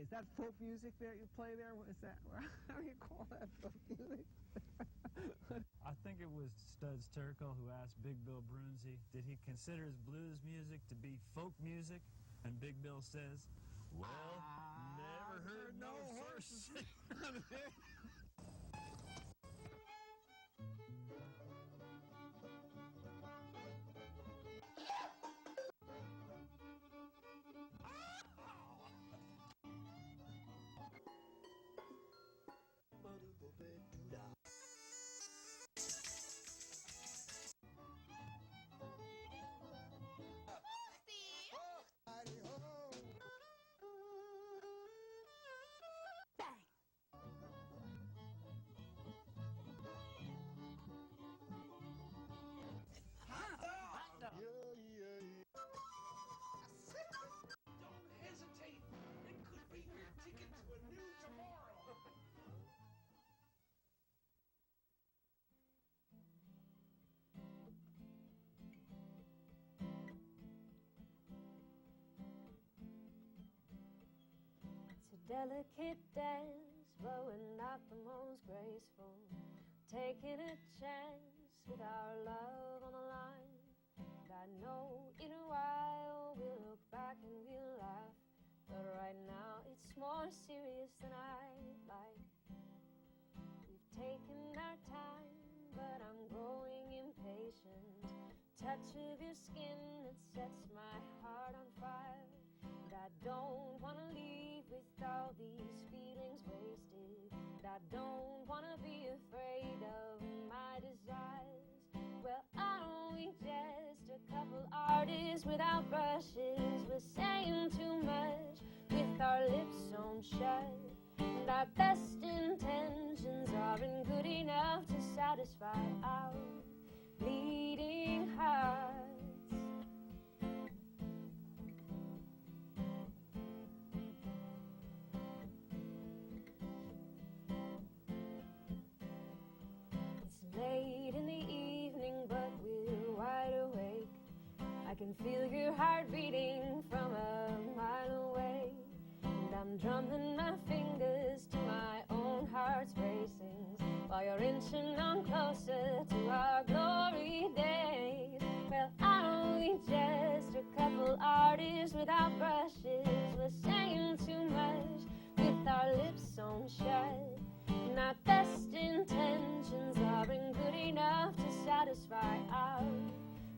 Is that folk music that you play there? What is that? How do you call that folk music? I think it was Studs Terkel who asked Big Bill Brunzi, did he consider his blues music to be folk music? And Big Bill says, well, never heard no horse. Delicate dance, but we're not the most graceful. Taking a chance with our love on the line. And I know in a while we'll look back and we'll laugh, but right now it's more serious than I'd like. We've taken our time, but I'm growing impatient. Touch of your skin that sets my heart on fire. And I don't want to leave with all these feelings wasted. And I don't want to be afraid of my desires. Well, aren't we just a couple artists without brushes? We're saying too much with our lips sewn shut. And our best intentions aren't good enough to satisfy our bleeding hearts. Late in the evening, but we're wide awake. I can feel your heart beating from a mile away. And I'm drumming my fingers to my own heart's racing, while you're inching on closer to our glory days. Well, aren't we just a couple artists without brushes? We're saying too much with our lips sewn shut. And our best intentions aren't good enough to satisfy our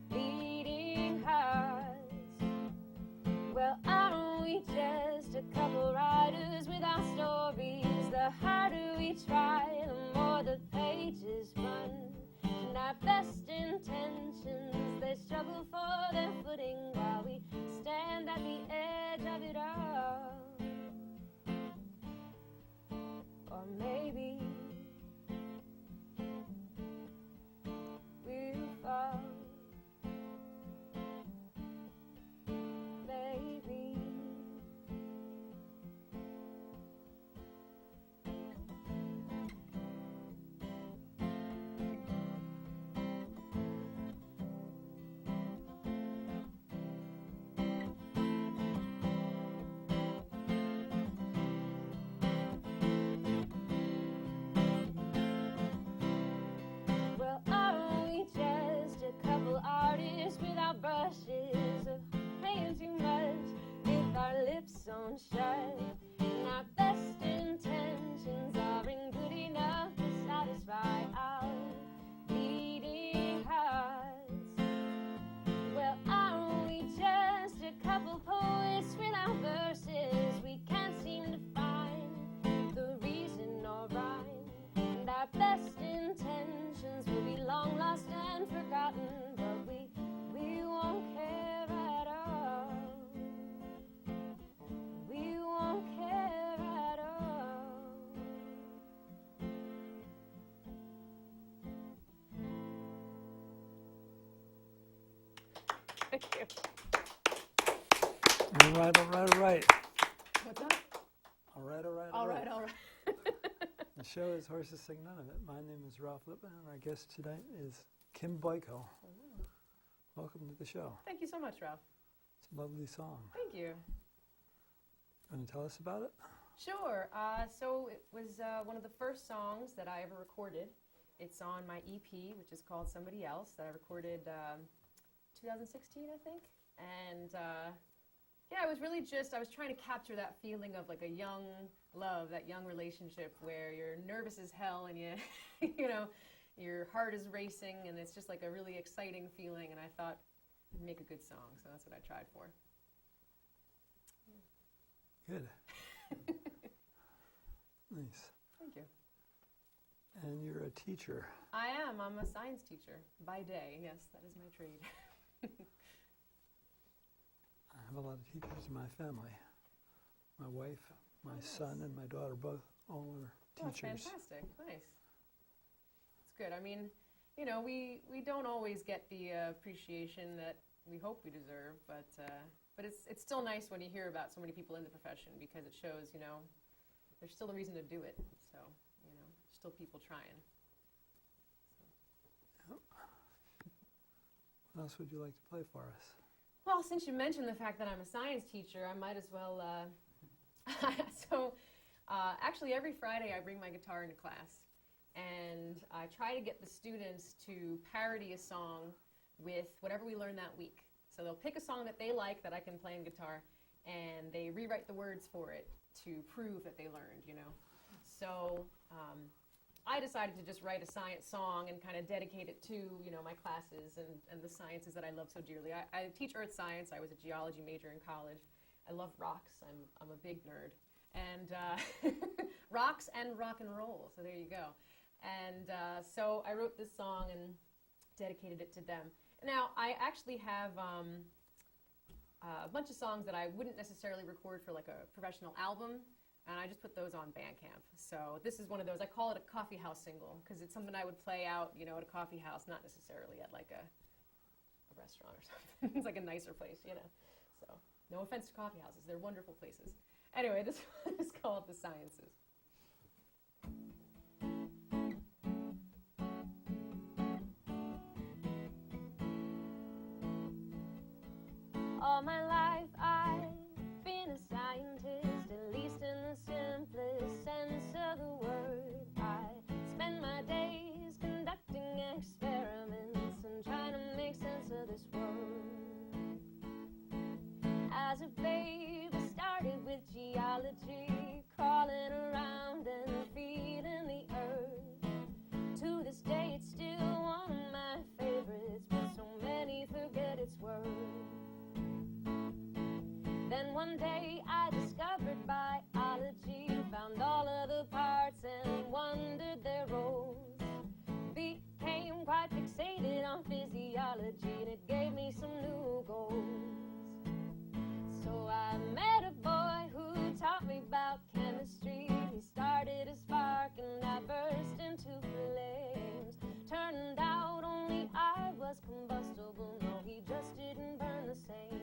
beating hearts. Well, aren't we just a couple writers without stories? The harder we try, the more the pages run. And our best intentions, they struggle for their footing while we stand at the edge of it all. Or maybe we'll fall. Maybe. Brushes of playing too much with our lips sewn shut. And our best intentions aren't good enough to satisfy our beating hearts. Well, aren't we just a couple poets without verses? We can't seem to find the reason or rhyme. And our best intentions will be long lost and forgotten, but we won't care at all. We won't care at all. Thank you. All right, all right, all right. What's that? All right, all right, All right, all right. The show is Horses Sing None of It. My name is Ralph Lippman, and our guest tonight is Kim Boyko. Welcome to the show. Thank you so much, Ralph. It's a lovely song. Thank you. Want to tell us about it? Sure. So it was one of the first songs that I ever recorded. It's on my EP, which is called Somebody Else, that I recorded 2016, I think. And yeah, it was really just, I was trying to capture that feeling of like a young love, that young relationship where you're nervous as hell and you, you know, your heart is racing and it's just like a really exciting feeling. And I thought it'd make a good song, so that's what I tried for. Good. Nice. Thank you. And you're a teacher. I am. I'm a science teacher by day. Yes, that is my trade. I have a lot of teachers in my family. My wife, my son, and my daughter both all are teachers. That's fantastic. Nice. It's good. I mean, you know, we don't always get the appreciation that we hope we deserve, but it's still nice when you hear about so many people in the profession because it shows, you know, there's still a reason to do it. So, you know, still people trying. So. Yep. What else would you like to play for us? Well, since you mentioned the fact that I'm a science teacher, I might as well. Actually, every Friday I bring my guitar into class, and I try to get the students to parody a song with whatever we learn that week. So they'll pick a song that they like that I can play on guitar, and they rewrite the words for it to prove that they learned, you know. So I decided to just write a science song and kind of dedicate it to, you know, my classes and the sciences that I love so dearly. I teach earth science. I was a geology major in college. I love rocks. I'm a big nerd. And rocks and rock and roll. So there you go. And so I wrote this song and dedicated it to them. Now, I actually have a bunch of songs that I wouldn't necessarily record for like a professional album, and I just put those on Bandcamp. So this is one of those, I call it a coffee house single, because it's something I would play out, you know, at a coffee house, not necessarily at like a restaurant or something. It's like a nicer place, you know. So no offense to coffee houses, they're wonderful places. Anyway, this one is called The Sciences. All my life I've been a scientist, at least in the simplest sense of the word. I spend my days conducting experiments and trying to make sense of this world. As a babe, I started with geology, crawling around and feeling the earth. To this day it's still one of my favorites, but so many forget its worth. Then one day I discovered biology, found all of the parts and wondered their roles. Became quite fixated on physiology and it gave me some new goals. So I met a boy who taught me about chemistry. He started a spark and I burst into flames. Turned out only I was combustible, no, he just didn't burn the same.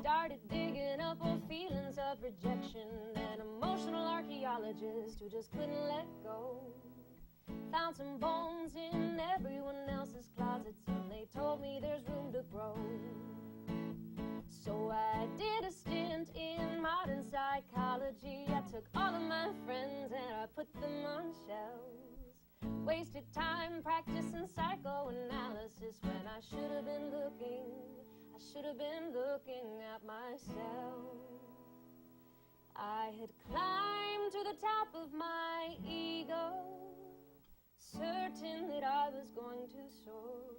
Started digging up old feelings of rejection, an emotional archaeologist who just couldn't let go. Found some bones in everyone else's closets and they told me there's room to grow. So I did a stint in modern psychology. I took all of my friends and I put them on shelves. Wasted time practicing psychoanalysis when I should have been looking at myself. I had climbed to the top of my ego, certain that I was going to soar.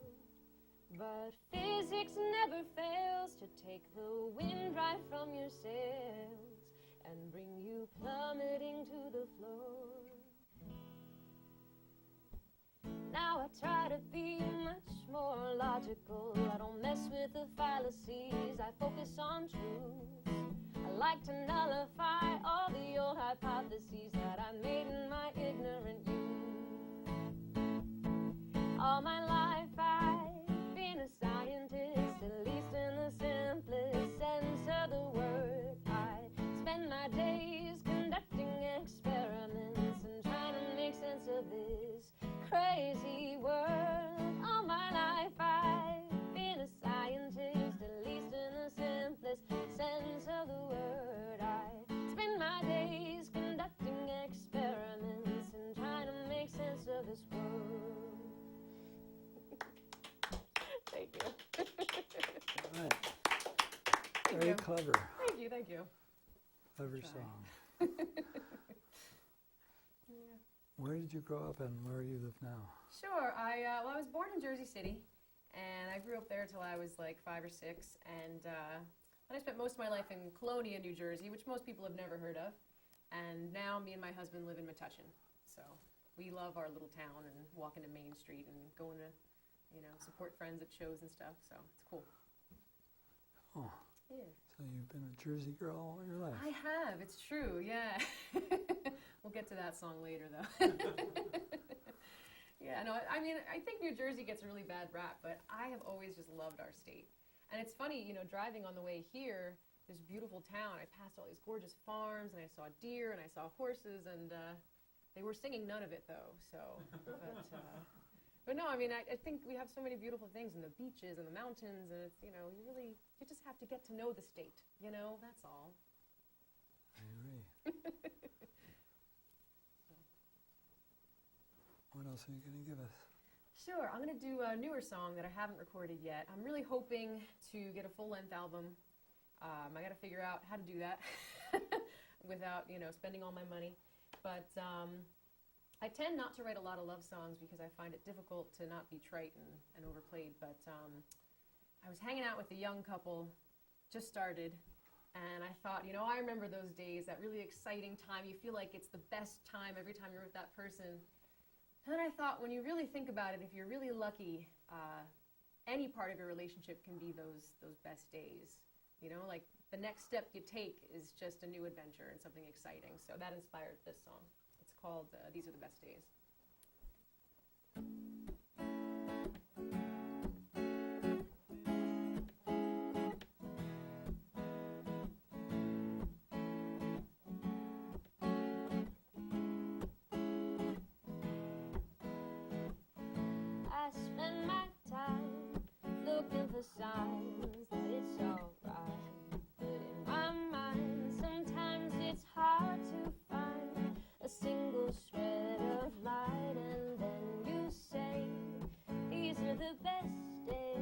But physics never fails to take the wind right from your sails and bring you plummeting to the floor. Now I try to be much more logical. I don't mess with the fallacies, I focus on truth. I like to nullify all the old hypotheses that I made in my ignorant youth. All my life I've been a scientist, at least in the simplest sense of the word. I spend my days conducting experiments and trying to make sense of this this world. Thank you. All right. Very clever. Thank you, thank you. Clever Try. song. Yeah. Where did you grow up and where you live now? Sure. Well, I was born in Jersey City, and I grew up there till I was like 5 or 6. And then I spent most of my life in Colonia, New Jersey, which most people have never heard of. And now me and my husband live in Metuchen. So we love our little town and walking to Main Street and going to, support friends at shows and stuff. So it's cool. Oh, Yeah. so you've been a Jersey girl all your life. I have. It's true. Yeah. We'll get to that song later, though. Yeah, no, I mean, I think New Jersey gets a really bad rap, but I have always just loved our state. And it's funny, driving on the way here, this beautiful town, I passed all these gorgeous farms, and I saw deer, and I saw horses, and they were singing none of it, though. So, but no, I mean, I think we have so many beautiful things, and the beaches and the mountains, and it's, you just have to get to know the state, that's all. I agree. What else are you going to give us? Sure, I'm going to do a newer song that I haven't recorded yet. I'm really hoping to get a full-length album. I got to figure out how to do that without, spending all my money. But I tend not to write a lot of love songs because I find it difficult to not be trite and overplayed. But I was hanging out with a young couple, just started, and I thought, I remember those days, that really exciting time. You feel like it's the best time every time you're with that person. And then I thought, when you really think about it, if you're really lucky, any part of your relationship can be those best days. Like the next step you take is just a new adventure and something exciting. So that inspired this song. It's called These Are the Best Days. I spend my time looking for signs that it's alright. But in my mind, sometimes it's hard to find a single shred of light. And then you say, these are the best days.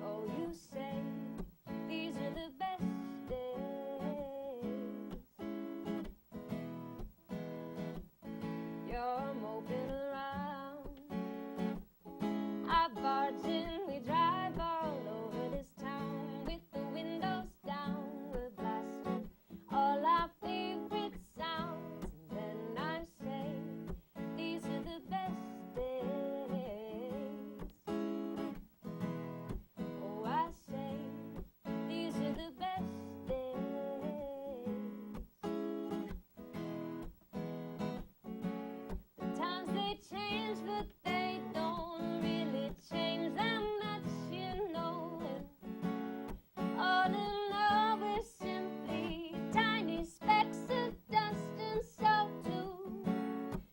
Oh, you say, these are the best days. You're moping around. I barge in, we drive all over this town with the windows down. We're blasting all our favorite sounds. And then I say, these are the best days. Oh, I say, these are the best days. The times they change, but they don't really change that much, And all in all, we're simply tiny specks of dust, and so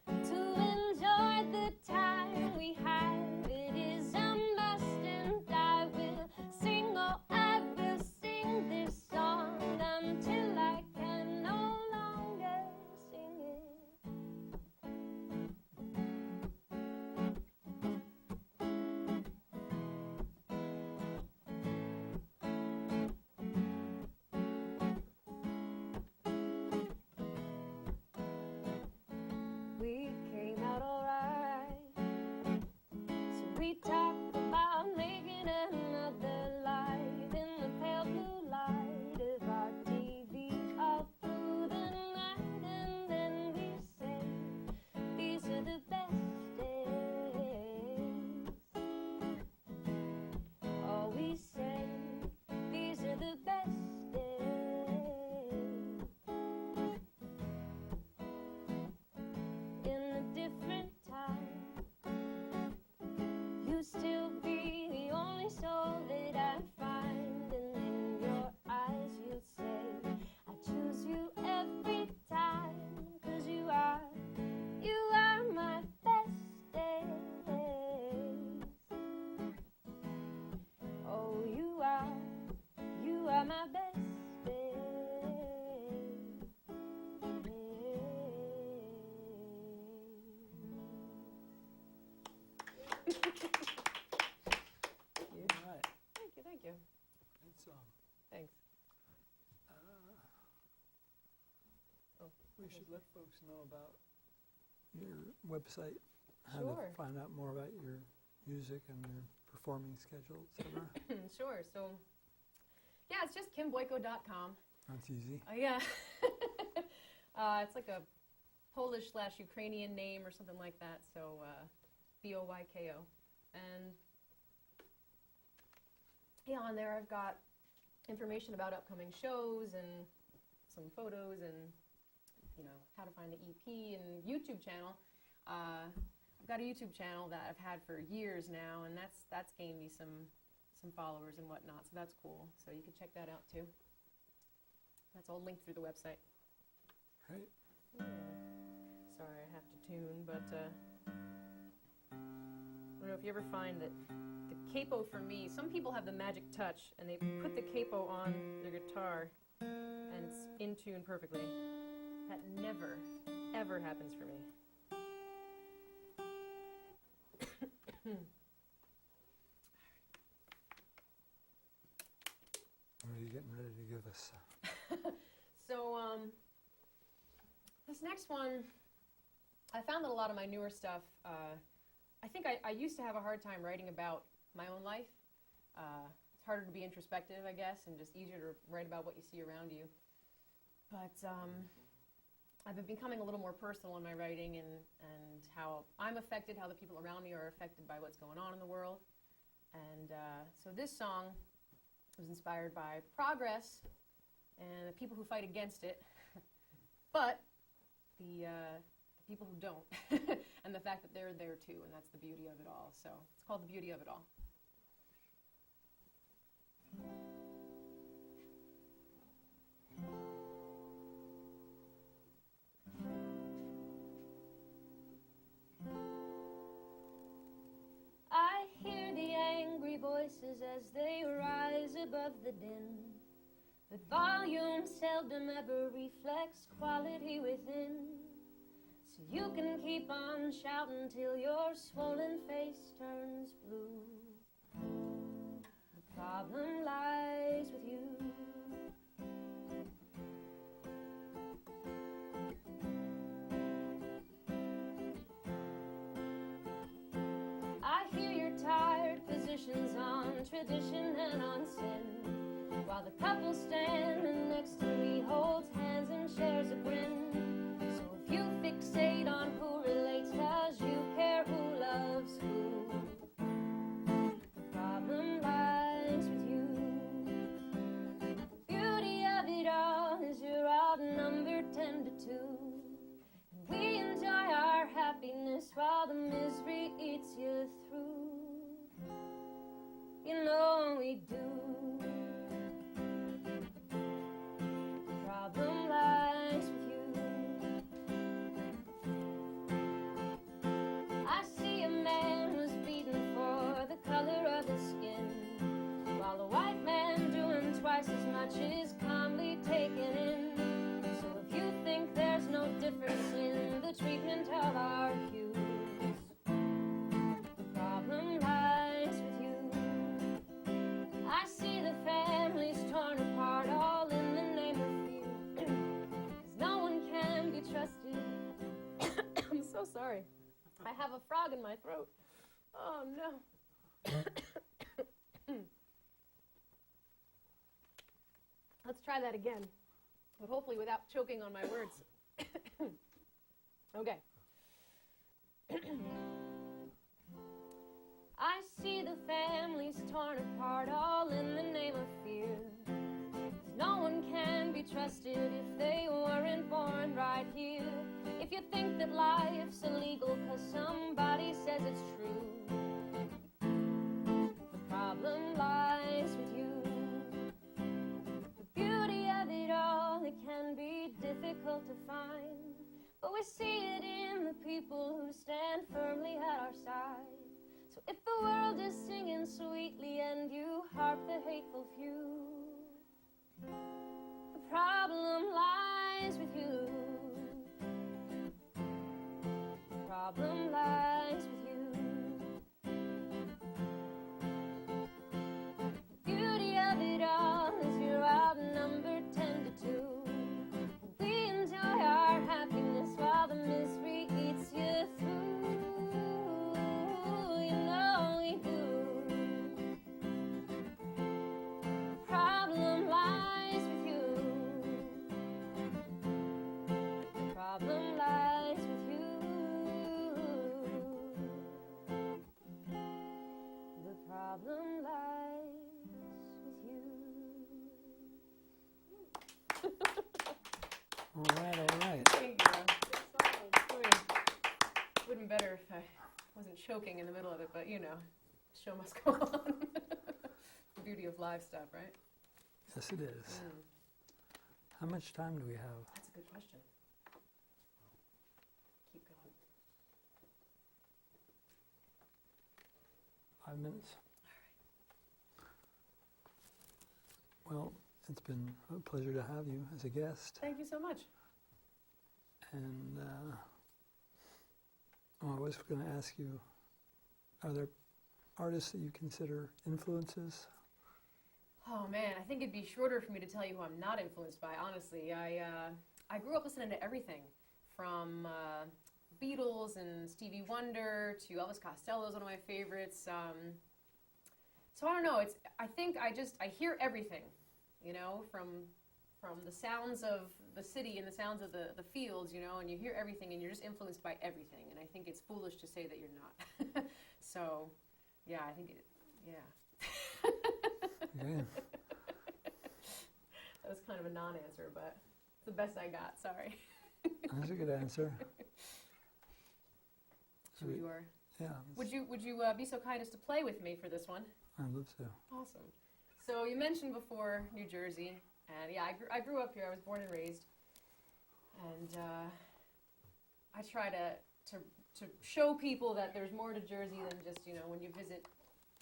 to enjoy the time we have, it is a must. And I will sing, oh, I will sing this song until I can no longer sing it. you should let folks know about your website, how Sure. to find out more about your music and your performing schedule, etc. Sure. So, yeah, it's just kimboyko.com. That's easy. Yeah. It's like a Polish/Ukrainian name or something like that. So, Boyko. And yeah, on there I've got information about upcoming shows and some photos and, you know, how to find the EP and YouTube channel. I've got a YouTube channel that I've had for years now, and that's gained me some followers and whatnot, so that's cool. So you can check that out too. That's all linked through the website. Great. Sorry, I have to tune, but I don't know if you ever find that the capo for me, some people have the magic touch and they put the capo on their guitar and it's in tune perfectly. That never, ever happens for me. What are you getting ready to give us? So, this next one, I found that a lot of my newer stuff, I think I used to have a hard time writing about my own life. It's harder to be introspective, I guess, and just easier to write about what you see around you. But I've been becoming a little more personal in my writing and how I'm affected, how the people around me are affected by what's going on in the world. And so this song was inspired by progress and the people who fight against it, but the people who don't, and the fact that they're there too, and that's the beauty of it all. So it's called The Beauty of It All. I hear the angry voices as they rise above the din, but volume seldom ever reflects quality within. So you can keep on shouting till your swollen face turns blue. The problem lies with you. I hear your tired positions on tradition and on sin, while the couple standing next to me holds hands and shares a grin. So if you fixate on who relates, 'cause you care who loves who, the problem lies with you. The beauty of it all is you're outnumbered 10 to 2, and we enjoy our happiness while the misery eats you through. You know we do. The problem lies with you. I see a man was beaten for the color of his skin, while a white man doing twice as much is calmly taken in. So if you think there's no difference in the treatment of our hues, the problem lies with you. I see the families torn apart, all in the name of fear, 'cause no one can be trusted. I'm so sorry. I have a frog in my throat. Oh no. Let's try that again, but hopefully without choking on my words. Okay. I see the families torn apart, all in the name of fear. 'Cause no one can be trusted if they weren't born right here. If you think that life's illegal 'cause somebody says it's true, the problem lies with you. The beauty of it all, it can be difficult to find, but we see it in the people who stand firmly at our side. So if the world is singing sweetly and you harp the hateful few, the problem lies with you. The problem lies with you. The beauty of it all is you're outnumbered 10 to 2. We enjoy our happiness even better if I wasn't choking in the middle of it, but you know, show must go on. The beauty of live stuff, right? Yes, it is. How much time do we have? That's a good question. Keep going. 5 minutes? Well, it's been a pleasure to have you as a guest. Thank you so much. And I was going to ask you, are there artists that you consider influences? Oh man, I think it'd be shorter for me to tell you who I'm not influenced by, honestly. I grew up listening to everything, from Beatles and Stevie Wonder to Elvis Costello's one of my favorites. So I don't know, I think I hear everything, you know, from the sounds of the city and the sounds of the fields, you know, and you hear everything and you're just influenced by everything. And I think it's foolish to say that you're not. So, yeah, I think yeah. Yeah. That was kind of a non-answer, but it's the best I got, sorry. That's a good answer. Sure you are. Yeah. Would you be so kind as to play with me for this one? I'd love to. Awesome. So you mentioned before New Jersey, and yeah, I grew up here. I was born and raised, and I try to show people that there's more to Jersey than just, you know, when you visit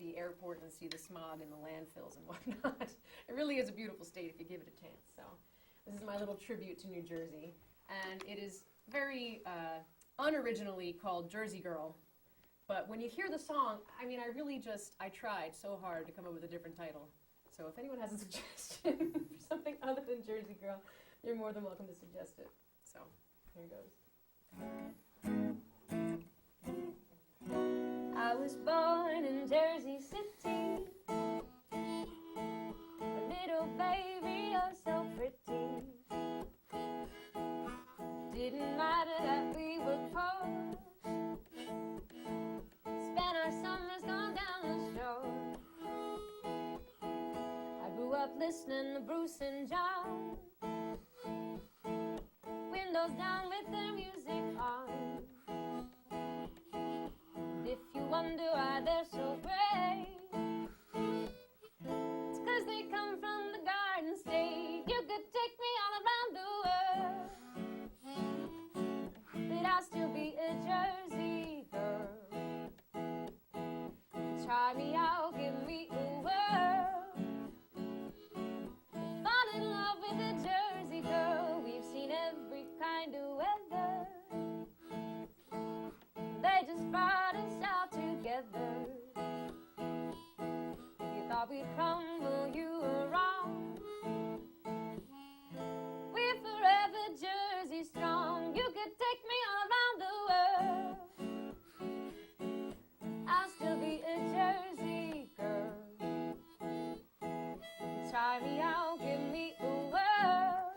the airport and see the smog and the landfills and whatnot. It really is a beautiful state if you give it a chance. So this is my little tribute to New Jersey, and it is very unoriginally called Jersey Girl. But when you hear the song, I mean, I tried so hard to come up with a different title. So if anyone has a suggestion for something other than Jersey Girl, you're more than welcome to suggest it. So here goes. I was born in Jersey City, a little baby, oh so pretty. Didn't matter that we were poor, spent our summers gone down the shore. I grew up listening to Bruce and John, windows down with their music on. If you wonder why they're so great, it's 'cause they come from the Garden State. You could take me all around the world, but I'll still be a Jersey girl. Try me out, give me a whirl. Fall in love with a Jersey girl. We've seen every kind of weather. They just brought us all together. If you thought we'd crumble, you were wrong. We're forever Jersey strong. You could take me all around the world, I'll still be a Jersey girl. Try me out, give me a whirl.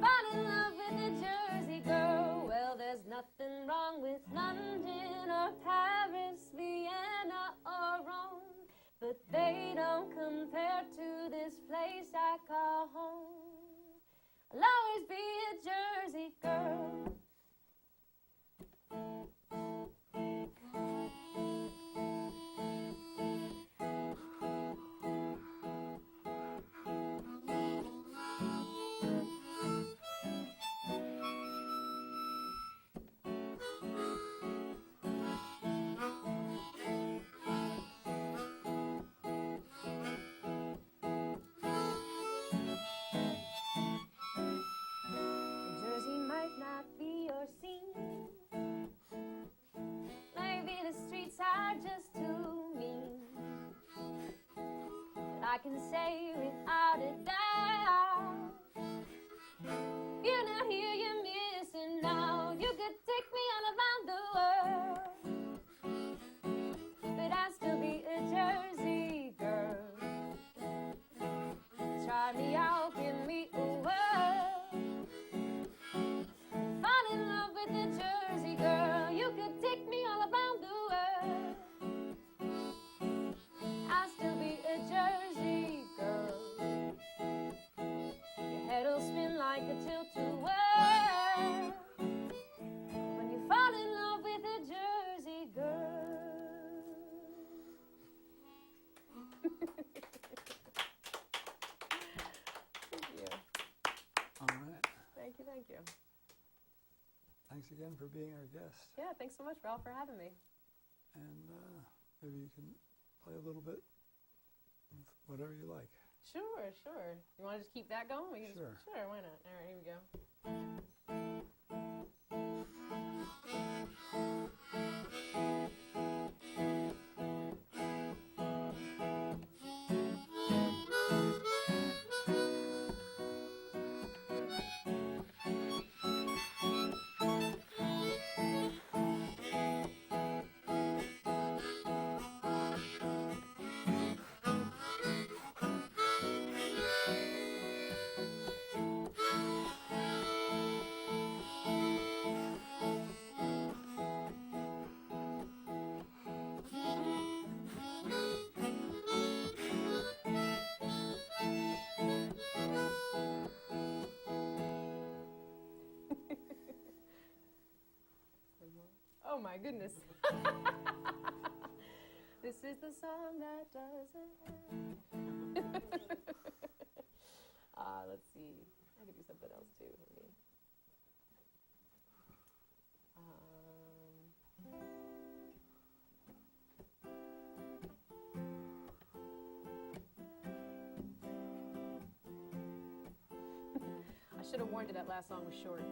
Fall in love with a Jersey girl. Well, there's nothing wrong with London or Paris, Vienna or Rome, but they don't compare to this place I call home. I'll always be a Jersey girl. Jersey might not be your scene. Maybe the streets are just too mean. But I can say without a doubt, you're not here, you're missing out. You could take me all around the world, but I'll still be a Jersey girl. Try me out, give me a whirl. Fall in love with a Jersey girl. You could take me all around the world, I'll still be a Jersey girl. thanks again for being our guest. Yeah, thanks so much, Ralph, for having me. And maybe you can play a little bit of whatever you like. Sure, sure. You want to just keep that going? We can Sure. Sure, why not? All right, here we go. Oh my goodness. This is the song that doesn't end. Let's see. I could do something else too. Maybe. I should have warned you that last song was short.